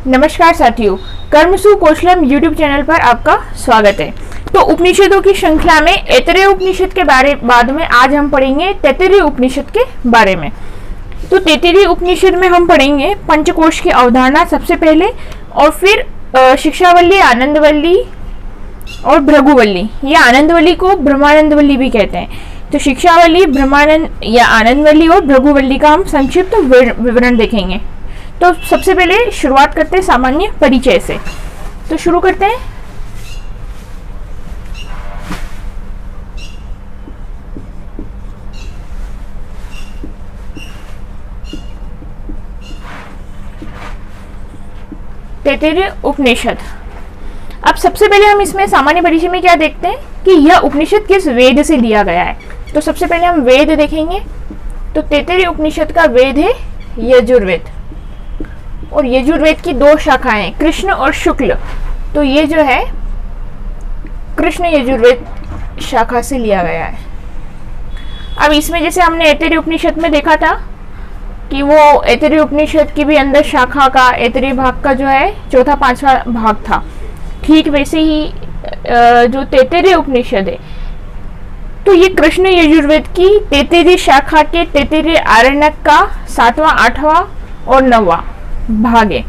नमस्कार साथियों, कर्मसु कौशलम यूट्यूब चैनल पर आपका स्वागत है। तो उपनिषदों की श्रृंखला में ऐतरेय उपनिषद के बारे बाद में आज हम पढ़ेंगे तैत्तिरीय उपनिषद के बारे में। तो तैत्तिरीय उपनिषद में हम पढ़ेंगे पंचकोश की अवधारणा सबसे पहले, और फिर शिक्षावल्ली, आनंदवल्ली और भृगुवल्ली। ये आनंदवल्ली को ब्रह्मानंदवल्ली भी कहते हैं। तो शिक्षावल्ली, ब्रह्मानंद या आनंदवल्ली और भृगुवल्ली का हम संक्षिप्त विवरण देखेंगे। तो सबसे पहले शुरुआत करते हैं सामान्य परिचय से। तो शुरू करते हैं। तैत्तिरीय उपनिषद। अब सबसे पहले हम इसमें सामान्य परिचय में क्या देखते हैं कि यह उपनिषद किस वेद से लिया गया है। तो सबसे पहले हम वेद देखेंगे। तो तैत्तिरीय उपनिषद का वेद है यजुर्वेद, और यजुर्वेद की दो शाखाएं, कृष्ण और शुक्ल। तो ये जो है कृष्ण यजुर्वेद शाखा से लिया गया है। अब इसमें जैसे हमने ऐतरेय उपनिषद में देखा था कि वो ऐतरेय उपनिषद की भी अंदर शाखा का, ऐतरेय भाग का जो है चौथा पांचवा भाग था, ठीक वैसे ही जो तैत्तिरीय उपनिषद है, तो ये कृष्ण यजुर्वेद की तैत्तिरीय शाखा के तैत्तिरीय आरण्यक का 7वां, 8वां और 9वां भाग है।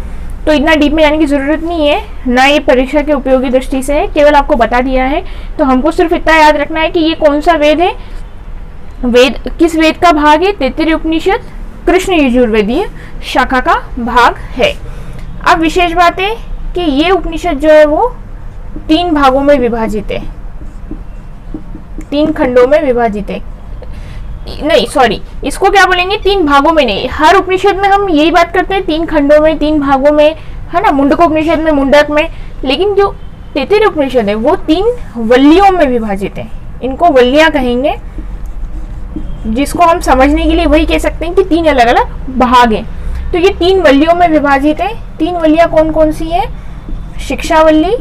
तो इतना डीप में जाने की जरूरत नहीं है, ना ये परीक्षा के उपयोगी दृष्टि से है, केवल आपको बता दिया है। तो हमको सिर्फ इतना याद रखना है कि ये कौन सा वेद है, वेद किस वेद का भाग है। तैत्तिरीय उपनिषद कृष्ण यजुर्वेदीय शाखा का भाग है। अब विशेष बात है कि ये उपनिषद जो है वो 3 भागों में विभाजित है, 3 खंडों में विभाजित है। नहीं सॉरी, इसको क्या बोलेंगे, 3 भागों में नहीं। हर उपनिषद में हम यही बात करते हैं 3 खंडों में, 3 भागों में, है ना। मुंडक उपनिषद में, मुंडक में, लेकिन जो तैत्तिरीय उपनिषद है वो 3 वल्लियों में विभाजित है। इनको वल्लियां कहेंगे, जिसको हम समझने के लिए वही कह सकते हैं कि 3 अलग अलग भाग हैं। तो ये 3 वल्लियों में विभाजित है। 3 वल्लियां कौन कौन सी है? शिक्षावल्ली,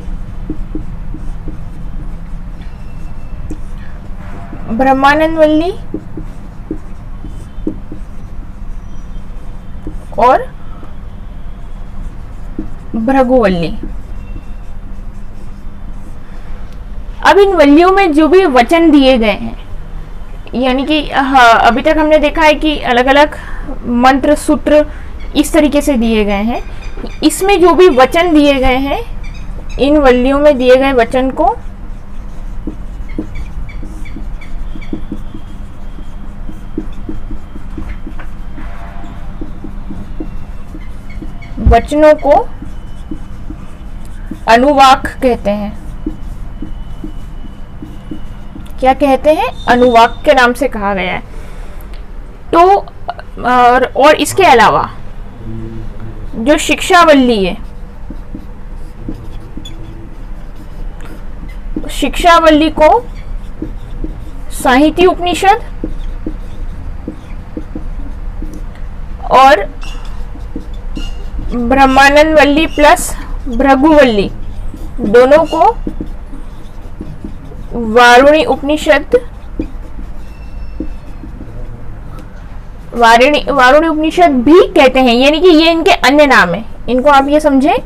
ब्रह्मानंदवल्ली और भृगुवल्ली। अब इन वल्लियों में जो भी वचन दिए गए हैं, यानी कि अभी तक हमने देखा है कि अलग अलग मंत्र सूत्र इस तरीके से दिए गए हैं। इसमें जो भी वचन दिए गए हैं, इन वल्लियों में दिए गए वचन को वचनों को अनुवाक कहते हैं। क्या कहते हैं? अनुवाक के नाम से कहा गया है। तो और इसके अलावा जो शिक्षावल्ली है, शिक्षावल्ली को साहित्य उपनिषद और ब्रह्मानंदवल्ली प्लस भृगुवल्ली दोनों को वारुणी उपनिषद, वारुणी उपनिषद भी कहते हैं। यानी कि ये इनके अन्य नाम है। इनको आप ये समझें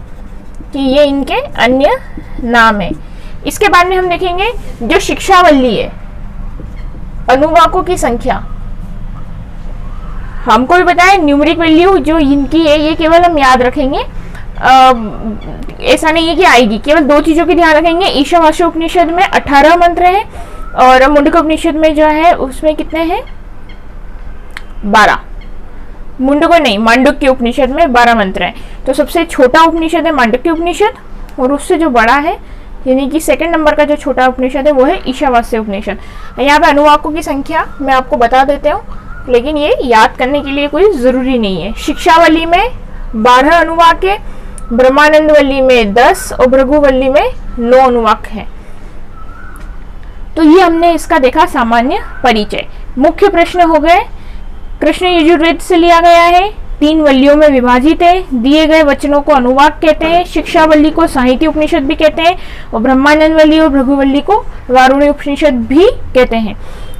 कि ये इनके अन्य नाम है। इसके बाद में हम देखेंगे जो शिक्षावल्ली है, अनुवाकों की संख्या हमको भी बताया। न्यूमेरिक वैल्यू जो इनकी है ये केवल हम याद रखेंगे, ऐसा नहीं है कि आएगी। केवल 2 चीजों की ध्यान रखेंगे। ईशावास्य उपनिषद में 18 मंत्र हैं, और मुंडक उपनिषद में जो है उसमें कितने हैं? 12। मुंडक नहीं, मांडुक्य उपनिषद में 12 मंत्र हैं। तो सबसे छोटा उपनिषद है मांडुक्य उपनिषद, और उससे जो बड़ा है, यानी कि 2nd नंबर का जो छोटा उपनिषद है वो है ईशावास्य उपनिषद। यहाँ पे अनुवाकों की संख्या मैं आपको बता देते हूँ, लेकिन ये याद करने के लिए कोई जरूरी नहीं है। शिक्षावल्ली में 12 अनुवाक है, ब्रह्मानंदवल्ली में 10 और भृगुवल्ली में 9 अनुवाक है। तो ये हमने इसका देखा सामान्य परिचय। मुख्य प्रश्न हो गए। कृष्ण यजुर्वेद से लिया गया है, 3 वल्लियों में विभाजित है, दिए गए वचनों को अनुवाक कहते हैं, शिक्षावल्ली को साहित्य उपनिषद भी कहते हैं, और ब्रह्मानंदवल्ली और भृगुवल्ली को वारुणी उपनिषद भी कहते हैं।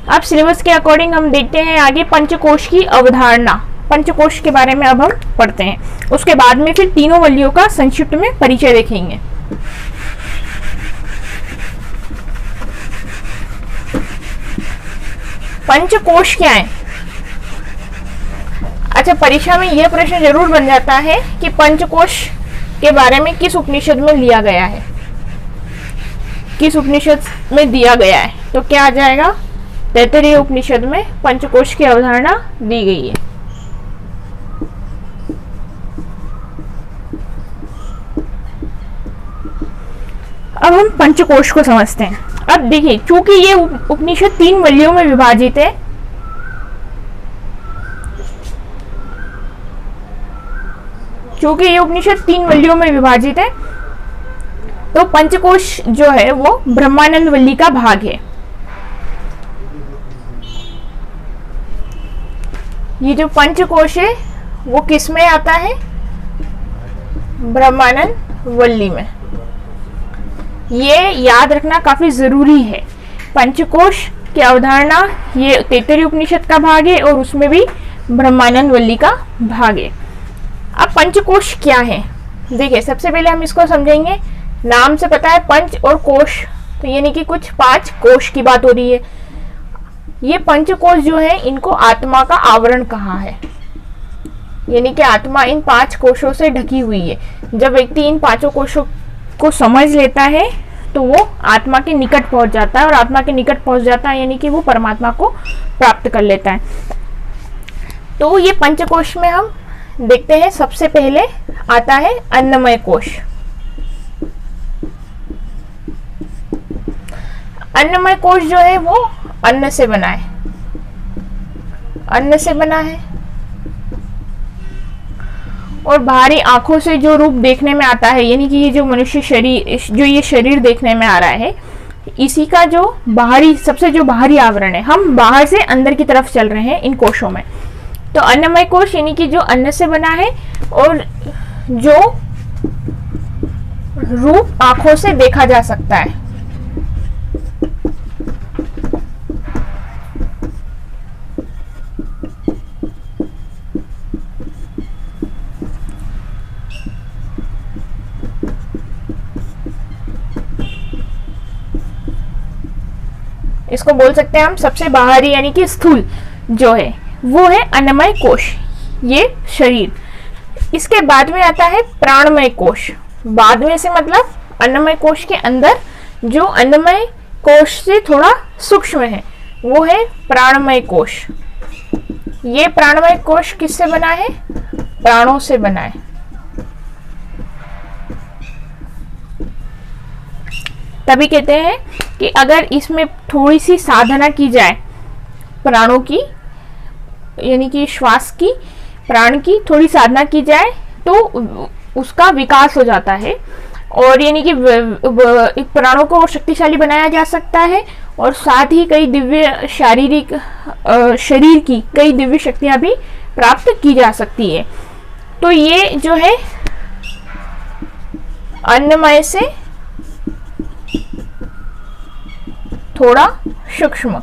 अब सिलेबस के अकॉर्डिंग हम देखते हैं आगे पंचकोश की अवधारणा। पंचकोश के बारे में अब हम पढ़ते हैं। उसके बाद में फिर तीनों वल्लियों का संक्षिप्त में परिचय देखेंगे। पंचकोश क्या है? अच्छा, परीक्षा में यह प्रश्न जरूर बन जाता है कि पंचकोश के बारे में किस उपनिषद में लिया गया है, किस उपनिषद में दिया गया है। तो क्या आ जाएगा? तैत्तिरीय उपनिषद में पंचकोश की अवधारणा दी गई है। अब हम पंचकोश को समझते हैं। अब देखिए, चूंकि ये उपनिषद 3 वल्लियों में विभाजित है, चूंकि ये उपनिषद 3 वल्लियों में विभाजित है, तो पंचकोश जो है वो ब्रह्मानंद वल्ली का भाग है। ये जो पंचकोश है वो किस में आता है? ब्रह्मानंद वल्ली में। ये याद रखना काफी जरूरी है। पंचकोश की अवधारणा ये तैत्तिरीय उपनिषद का भाग है और उसमें भी ब्रह्मानंद वल्ली का भाग है। अब पंचकोश क्या है? देखिए, सबसे पहले हम इसको समझेंगे। नाम से पता है पंच और कोश, तो यानी कि कुछ 5 कोश की बात हो रही है। ये पंचकोश जो है इनको आत्मा का आवरण कहा है, यानी कि आत्मा इन 5 कोशों से ढकी हुई है। जब व्यक्ति इन 5 कोशों को समझ लेता है तो वो आत्मा के निकट पहुंच जाता है, और आत्मा के निकट पहुंच जाता है यानी कि वो परमात्मा को प्राप्त कर लेता है। तो ये पंचकोश में हम देखते हैं, सबसे पहले आता है अन्नमय कोश। अन्नमय कोश जो है वो अन्न से बना है, अन्न से बना है। और बाहरी आंखों से जो रूप देखने में आता है, यानी कि ये जो मनुष्य शरीर, जो ये शरीर देखने में आ रहा है, इसी का जो बाहरी, सबसे जो बाहरी आवरण है, हम बाहर से अंदर की तरफ चल रहे हैं इन कोशों में। तो अन्नमय कोश यानी कि जो अन्न से बना है और जो रूप आंखों से देखा जा सकता है। इसको बोल सकते हैं हम सबसे बाहरी यानी कि स्थूल जो है वो है अन्नमय कोश, ये शरीर। इसके बाद में आता है प्राणमय कोश। बाद में से मतलब अन्नमय कोश के अंदर जो अन्नमय कोश से थोड़ा सूक्ष्म है वो है प्राणमय कोश। ये प्राणमय कोश किससे बना है? प्राणों से बना है। तभी कहते हैं कि अगर इसमें थोड़ी सी साधना की जाए प्राणों की, यानी कि श्वास की, प्राण की थोड़ी साधना की जाए तो उसका विकास हो जाता है, और यानी कि प्राणों को शक्तिशाली बनाया जा सकता है, और साथ ही कई दिव्य शारीरिक शरीर की कई दिव्य शक्तियां भी प्राप्त की जा सकती है। तो ये जो है अन्नमय से थोड़ा सूक्ष्म।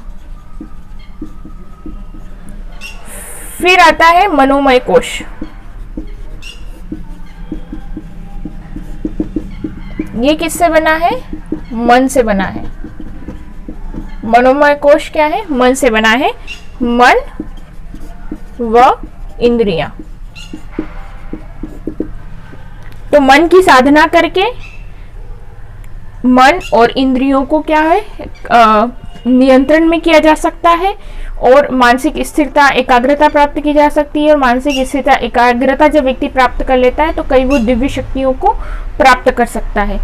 फिर आता है मनोमय कोश। ये किससे बना है? मन से बना है। मनोमय कोश क्या है? मन से बना है। मन व इंद्रियां। तो मन की साधना करके मन और इंद्रियों को क्या है नियंत्रण में किया जा सकता है, और मानसिक स्थिरता, एकाग्रता प्राप्त की जा सकती है। और मानसिक स्थिरता, एकाग्रता जब व्यक्ति प्राप्त कर लेता है तो कई वो दिव्य शक्तियों को प्राप्त कर सकता है।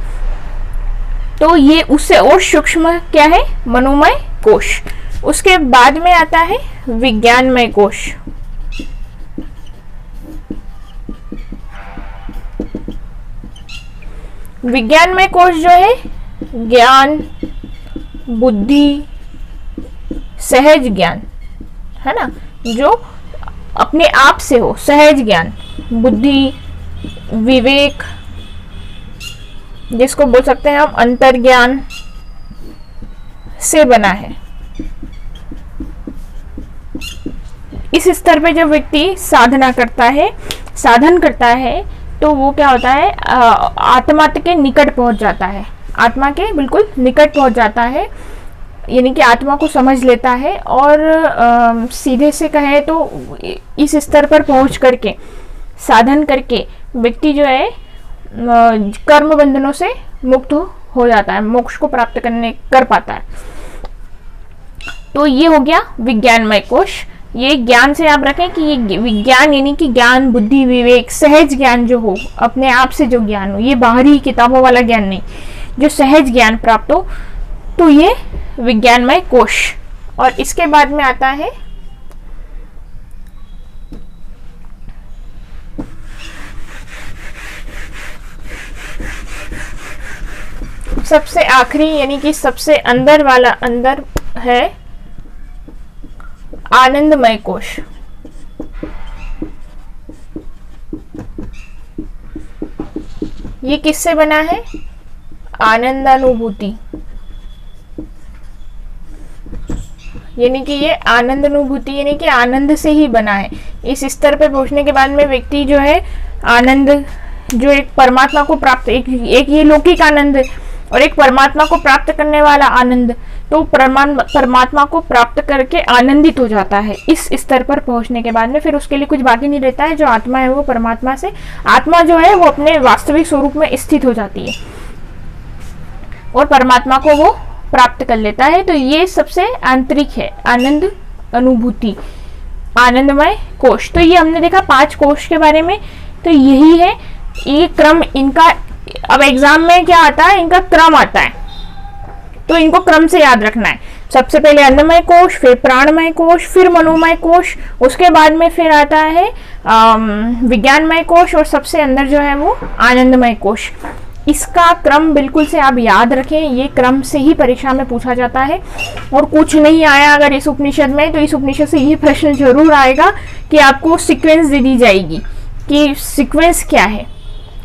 तो ये उससे और सूक्ष्म क्या है? मनोमय कोश। उसके बाद में आता है विज्ञानमय कोश। विज्ञानमय कोश जो है ज्ञान, बुद्धि, सहज ज्ञान है ना, जो अपने आप से हो, सहज ज्ञान, बुद्धि, विवेक, जिसको बोल सकते हैं हम अंतर्ज्ञान, से बना है। इस स्तर पे जब व्यक्ति साधना करता है, साधन करता है, तो वो क्या होता है, आत्मा के निकट पहुंच जाता है, आत्मा के बिल्कुल निकट पहुंच जाता है, यानी कि आत्मा को समझ लेता है। और सीधे से कहे तो इस स्तर पर पहुंच करके, साधन करके व्यक्ति जो है कर्म बंधनों से मुक्त हो जाता है, मोक्ष को प्राप्त कर पाता है। तो ये हो गया विज्ञानमय कोश। ये ज्ञान से आप रखें कि ये विज्ञान यानी कि ज्ञान, बुद्धि, विवेक, सहज ज्ञान जो हो, अपने आप से जो ज्ञान हो, ये बाहरी किताबों वाला ज्ञान नहीं, जो सहज ज्ञान प्राप्त हो, तो ये विज्ञानमय कोश। और इसके बाद में आता है सबसे आखिरी यानी कि सबसे अंदर वाला, अंदर है आनंदमय कोश। ये किससे बना है? आनंदानुभूति, यानी कि ये आनंद अनुभूति यानी कि आनंद से ही बना है। इस स्तर पे पहुंचने के बाद में व्यक्ति जो है आनंद, जो एक परमात्मा को प्राप्त, एक ये लौकिक आनंद और एक परमात्मा को प्राप्त करने वाला आनंद, तो परमात्मा को प्राप्त करके आनंदित हो जाता है। इस स्तर पर पहुंचने के बाद में फिर उसके लिए कुछ बाकी नहीं रहता है। जो आत्मा है वो परमात्मा से, आत्मा जो है वो अपने वास्तविक स्वरूप में स्थित हो जाती है और परमात्मा को वो प्राप्त कर लेता है। तो ये सबसे आंतरिक है आनंद अनुभूति, आनंदमय कोश। तो ये हमने देखा 5 कोश के बारे में। तो यही है ये क्रम इनका। अब एग्जाम में क्या आता है, इनका क्रम आता है, तो इनको क्रम से याद रखना है। सबसे पहले अन्नमय कोश, फिर प्राणमय कोश, फिर मनोमय कोश, उसके बाद में फिर आता है विज्ञानमय कोश और सबसे अंदर जो है वो आनंदमय कोश। इसका क्रम बिल्कुल से आप याद रखें, ये क्रम से ही परीक्षा में पूछा जाता है। और कुछ नहीं आया अगर इस उपनिषद में, तो इस उपनिषद से ये प्रश्न जरूर आएगा कि आपको सीक्वेंस दे दी जाएगी कि सीक्वेंस क्या है,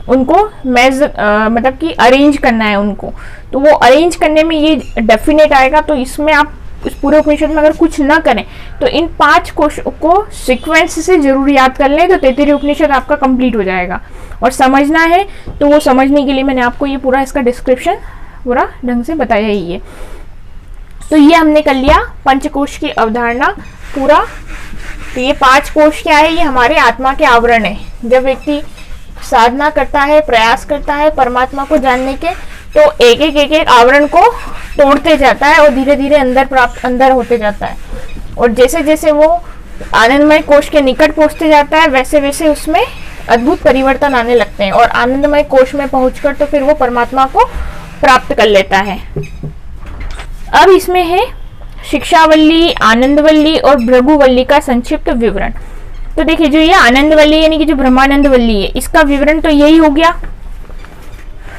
उनको मतलब कि अरेंज करना है उनको, तो वो अरेंज करने में ये डेफिनेट आएगा। तो इसमें आप इस पूरे उपनिषद में अगर कुछ ना करें तो इन 5 कोश को सीक्वेंस से जरूर याद कर लें, तो 33 उपनिषद आपका कंप्लीट हो जाएगा। और समझना है तो वो समझने के लिए मैंने आपको ये पूरा इसका डिस्क्रिप्शन पूरा ढंग से बताया ही है। तो ये हमने कर लिया पंचकोश की अवधारणा पूरा। तो ये 5 कोश क्या है, ये हमारे आत्मा के आवरण है। जब व्यक्ति साधना करता है, प्रयास करता है परमात्मा को जानने के, तो एक एक आवरण को तोड़ते जाता है और धीरे धीरे अंदर होते जाता है। और जैसे जैसे वो आनंदमय कोश के निकट पहुंचते जाता है, वैसे वैसे उसमें अद्भुत परिवर्तन आने लगते हैं और आनंदमय कोश में पहुंचकर तो फिर वो परमात्मा को प्राप्त कर लेता है। अब इसमें है शिक्षावल्ली, आनंदवल्ली और भृगुवल्ली का संक्षिप्त विवरण। तो देखिए, जो ये आनंदवल्ली यानी कि जो ब्रह्मानंदवल्ली है, इसका विवरण तो यही हो गया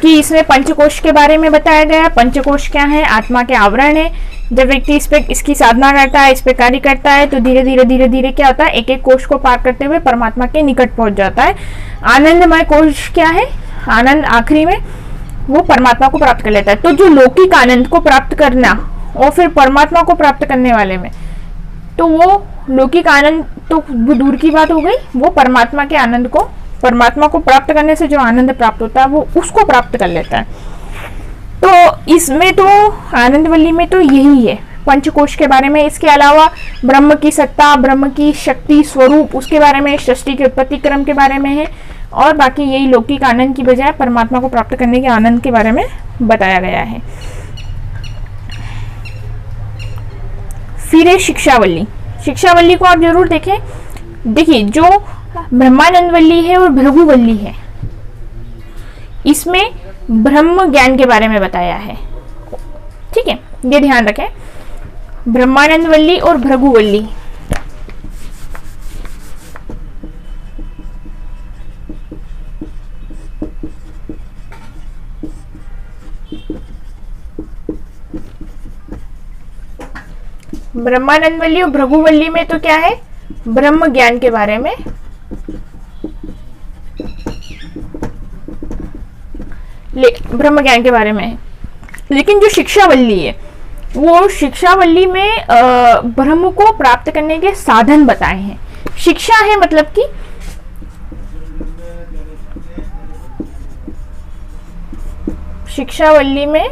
कि इसमें पंचकोश के बारे में बताया गया। पंचकोश क्या है? आत्मा के आवरण है। जब व्यक्ति इसकी साधना करता है, इस पे कार्य करता है, तो धीरे धीरे क्या होता है, एक एक कोश को पार करते हुए परमात्मा के निकट पहुंच जाता है। आनंदमय कोश क्या है? आनंद आखिरी में वो परमात्मा को प्राप्त कर लेता है। तो जो लौकिक आनंद को प्राप्त करना और फिर परमात्मा को प्राप्त करने वाले में, तो वो लौकिक आनंद तो दूर की बात हो गई, वो परमात्मा के आनंद को, परमात्मा को प्राप्त करने से जो आनंद प्राप्त होता है वो उसको प्राप्त कर लेता है। तो इसमें तो आनंदवल्ली में तो यही है पंचकोश के बारे में। इसके अलावा ब्रह्म की सत्ता, ब्रह्म की शक्ति, स्वरूप, उसके बारे में, सृष्टि के उत्पत्ति क्रम के बारे में है। और बाकी यही लौकिक आनंद की बजाय परमात्मा को प्राप्त करने के आनंद के बारे में बताया गया है। फिर है शिक्षावल्ली। शिक्षावल्ली को आप जरूर देखें। देखिए, जो ब्रह्मानंदवल्ली है और भृगुवल्ली है, इसमें ब्रह्म ज्ञान के बारे में बताया है। ठीक है, ये ध्यान रखें, ब्रह्मानंदवल्ली और भृगुवल्ली। ब्रह्मानंदवल्ली और भृगुवल्ली में तो क्या है, ब्रह्म ज्ञान के बारे में, ब्रह्म ज्ञान के बारे में है। लेकिन जो शिक्षावल्ली है, वो शिक्षावल्ली में ब्रह्म को प्राप्त करने के साधन बताए हैं। शिक्षा है मतलब कि शिक्षावल्ली में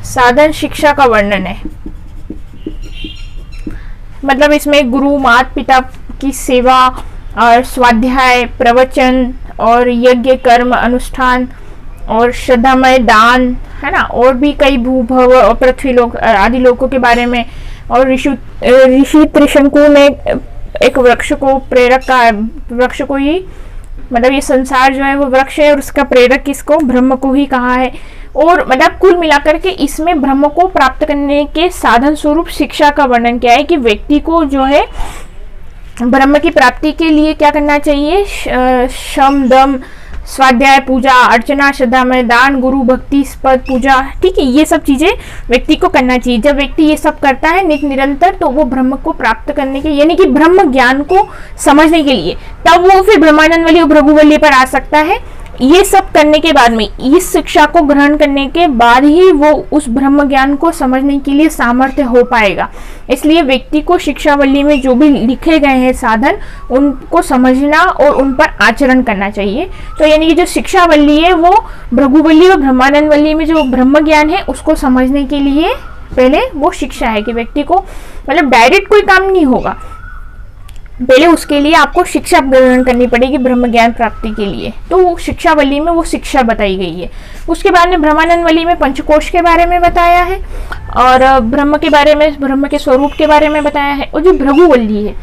साधन शिक्षा का वर्णन है। मतलब इसमें गुरु माता पिता की सेवा और स्वाध्याय, प्रवचन और यज्ञ कर्म अनुष्ठान और श्रद्धामय दान, है ना, और भी कई भूभव और पृथ्वी लोक आदि लोगों के बारे में। और ऋषि त्रिशंकु ने एक वृक्ष को प्रेरक का, वृक्ष को ही मतलब ये संसार जो है वो वृक्ष है और उसका प्रेरक किसको, ब्रह्म को ही कहा है। और मतलब कुल मिलाकर के इसमें ब्रह्म को प्राप्त करने के साधन स्वरूप शिक्षा का वर्णन किया है कि व्यक्ति को जो है ब्रह्म की प्राप्ति के लिए क्या करना चाहिए, शम दम स्वाध्याय पूजा अर्चना श्रद्धामय दान गुरु भक्ति पद पूजा, ठीक है, ये सब चीजें व्यक्ति को करना चाहिए। जब व्यक्ति ये सब करता है नित निरंतर, तो वो ब्रह्म को प्राप्त करने के यानी कि ब्रह्म ज्ञान को समझने के लिए तब वो फिर ब्रह्मानंद वाली और भृगुवल्ली पर आ सकता है। ये सब करने के बाद में, इस शिक्षा को ग्रहण करने के बाद ही वो उस ब्रह्म ज्ञान को समझने के लिए सामर्थ्य हो पाएगा। इसलिए व्यक्ति को शिक्षावल्ली में जो भी लिखे गए हैं साधन, उनको समझना और उन पर आचरण करना चाहिए। तो यानी कि जो शिक्षावल्ली है वो भृगुवल्ली और ब्रह्मानंद वल्ली में जो ब्रह्म ज्ञान है उसको समझने के लिए पहले वो शिक्षा है कि व्यक्ति को मतलब डायरेक्ट कोई काम नहीं होगा, पहले उसके लिए आपको शिक्षा ग्रहण करनी पड़ेगी ब्रह्म ज्ञान प्राप्ति के लिए। तो शिक्षावल्ली में वो शिक्षा बताई गई है। उसके बाद में ब्रह्मानंद वल्ली में पंचकोश के बारे में बताया है और ब्रह्म के बारे में, ब्रह्म के स्वरूप के बारे में बताया है। और जो भृगुवल्ली है,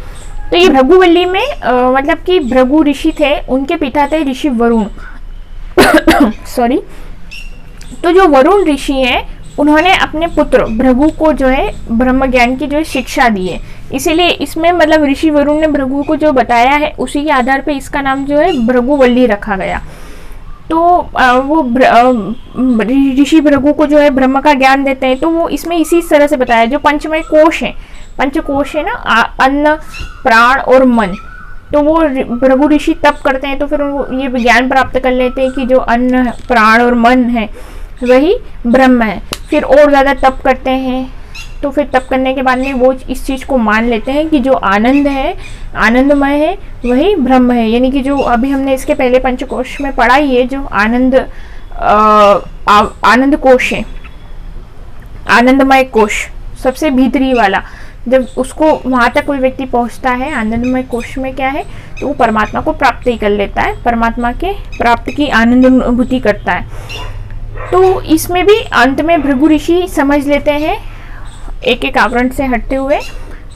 तो ये भृगुवल्ली में मतलब कि भृगु ऋषि थे, उनके पिता थे ऋषि वरुण सॉरी। तो जो वरुण ऋषि हैं उन्होंने अपने पुत्र भृगु को जो है ब्रह्म ज्ञान की जो है शिक्षा दी है। इसीलिए इसमें मतलब ऋषि वरुण ने भृगु को जो बताया है उसी के आधार पे इसका नाम जो है भृगुवल्ली रखा गया। तो वो ऋषि भृगु को जो है ब्रह्म का ज्ञान देते हैं। तो वो इसमें इसी तरह से बताया, जो पंचमय कोश है, पंचकोश है ना, अन्न प्राण और मन। तो वो भृगु ऋषि तप करते हैं तो फिर ये ज्ञान प्राप्त कर लेते हैं कि जो अन्न प्राण और मन है वही ब्रह्म है। फिर और ज़्यादा तप करते हैं, तो फिर तप करने के बाद में वो इस चीज़ को मान लेते हैं कि जो आनंद है, आनंदमय है, वही ब्रह्म है। यानी कि जो अभी हमने इसके पहले पंचकोश में पढ़ा ही है, जो आनंद कोश है, आनंदमय कोश सबसे भीतरी वाला, जब उसको वहाँ तक कोई व्यक्ति पहुँचता है आनंदमय कोश में क्या है, तो वो परमात्मा को प्राप्त ही कर लेता है, परमात्मा के प्राप्त की आनंद अनुभूति करता है। तो इसमें भी अंत में भृगु ऋषि समझ लेते हैं एक एक आवरण से हटते हुए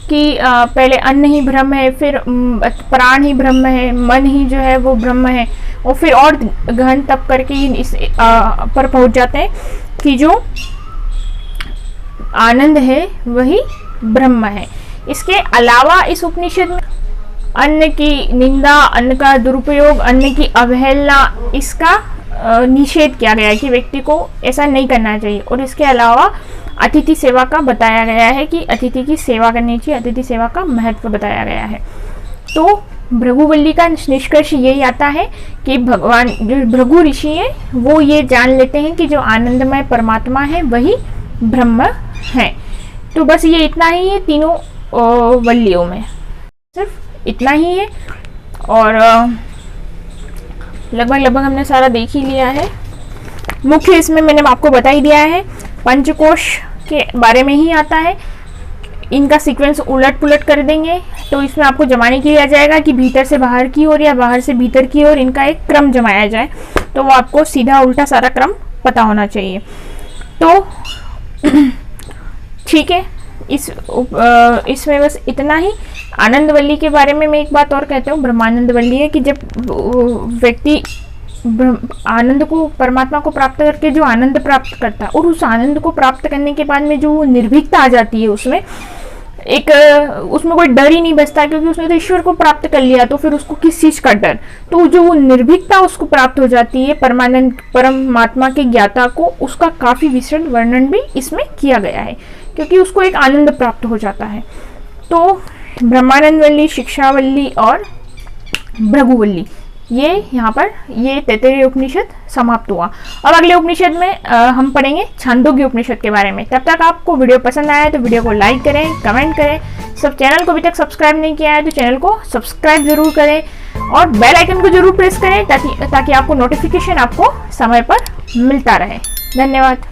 कि पहले अन्न ही ब्रह्म है, फिर प्राण ही ब्रह्म है, मन ही जो है वो ब्रह्म है, और फिर और गहन तप करके इस पर पहुंच जाते हैं कि जो आनंद है वही ब्रह्म है। इसके अलावा इस उपनिषद में अन्न की निंदा, अन्न का दुरुपयोग, अन्न की अवहेलना, इसका निषेध किया गया है कि व्यक्ति को ऐसा नहीं करना चाहिए। और इसके अलावा अतिथि सेवा का बताया गया है कि अतिथि की सेवा करनी चाहिए, अतिथि सेवा का महत्व बताया गया है। तो भृगुवल्ली का निष्कर्ष यही आता है कि भगवान जो भृगु ऋषि है वो ये जान लेते हैं कि जो आनंदमय परमात्मा है वही ब्रह्म है। तो बस ये इतना ही है तीनों वल्लियों में, सिर्फ इतना ही है। और लगभग हमने सारा देख ही लिया है। मुख्य इसमें मैंने आपको बता ही दिया है, पंचकोश के बारे में ही आता है। इनका सीक्वेंस उलट पुलट कर देंगे तो इसमें आपको जमाने के लिए आ जाएगा कि भीतर से बाहर की ओर या बाहर से भीतर की ओर इनका एक क्रम जमाया जाए, तो वो आपको सीधा उल्टा सारा क्रम पता होना चाहिए। तो ठीक है, इसमें बस इतना ही। आनंदवल्ली के बारे में मैं एक बात और कहता हूँ, ब्रह्मानंदवल्ली है कि जब व्यक्ति आनंद को, परमात्मा को प्राप्त करके जो आनंद प्राप्त करता है और उस आनंद को प्राप्त करने के बाद में जो निर्भीकता आ जाती है, उसमें एक उसमें कोई डर ही नहीं बचता, क्योंकि उसने तो ईश्वर को प्राप्त कर लिया, तो फिर उसको किस चीज का डर। तो जो वो निर्भीकता उसको प्राप्त हो जाती है परमानंद परमात्मा के ज्ञाता को, उसका काफी विस्तृत वर्णन भी इसमें किया गया है क्योंकि उसको एक आनंद प्राप्त हो जाता है। तो ब्रह्मानंदवल्ली, शिक्षावल्ली और भृगुवल्ली, ये यहाँ पर ये तैत्तिरीय उपनिषद समाप्त हुआ। अब अगले उपनिषद में हम पढ़ेंगे छांदोग्य उपनिषद के बारे में। तब तक आपको वीडियो पसंद आया तो वीडियो को लाइक करें, कमेंट करें। सब चैनल को अभी तक सब्सक्राइब नहीं किया है तो चैनल को सब्सक्राइब जरूर करें और बेल आइकन को जरूर प्रेस करें ताकि आपको नोटिफिकेशन आपको समय पर मिलता रहे। धन्यवाद।